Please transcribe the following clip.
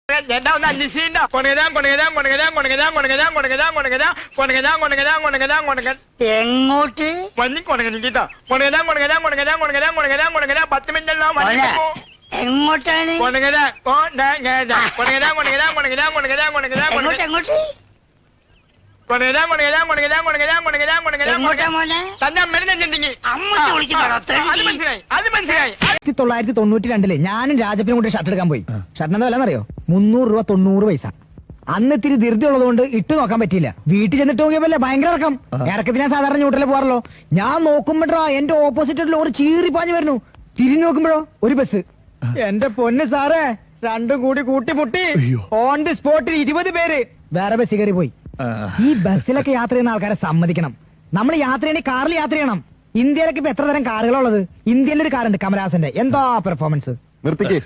ചേട്ടാ ഒന്ന് അന്വേഷിക്കണ്ട. എങ്ങോട്ട്? വന്നി കൊണകനിട്ടാ 10 മിനിറ്റല്ലോ. എങ്ങോട്ടാണ്? എങ്ങോട്ടാ മോനെ? തന്നെ അമ്മേനെ നെഞ്ചെന്തെങ്കിൽ അമ്മ വിളിക്കണോ? അത് മനസ്സിലായി. 1992 ഞാനും രാജപ്പിനും കൂടി ഷർട്ട് എടുക്കാൻ പോയി. ഷർട്ടിന് എന്താ വിലന്നറിയോ? 300 രൂപ 90 പൈസ. അന്ന് ഇത്തിരി ധൃതി ഉള്ളതുകൊണ്ട് ഇട്ട് നോക്കാൻ പറ്റിയില്ല. വീട്ടിൽ ചെന്നിട്ട് നോക്കിയപ്പോലെ ഭയങ്കര ഇറക്കത്തിന് ഞാൻ സാധാരണ ന്യൂട്രലിൽ പോകാറല്ലോ. ഞാൻ നോക്കുമ്പോഴോ എന്റെ ഓപ്പോസിറ്റ് ലോറി ചീറി പാഞ്ഞു വരുന്നു. തിരിഞ്ഞു നോക്കുമ്പോഴോ ഒരു ബസ്. എന്റെ പൊന്ന് സാറേ, രണ്ടും കൂടി കൂട്ടിമുട്ടി. ഓൺ ദി സ്പോട്ടിൽ 20 പേര് വേറെ ബസ് കയറി പോയി. ഈ ബസ്സിലൊക്കെ യാത്ര ചെയ്യുന്ന ആൾക്കാരെ സമ്മതിക്കണം. നമ്മൾ യാത്ര ചെയ്യണമെങ്കിൽ കാറിൽ യാത്ര ചെയ്യണം. ഇന്ത്യയിലൊക്കെ ഇപ്പൊ എത്ര തരം കാറുകളുള്ളത്? ഇന്ത്യയിലൊരു കാറുണ്ട് കമലഹാസന്റെ. എന്താ പെർഫോമൻസ്! നിർത്തിക്കേ.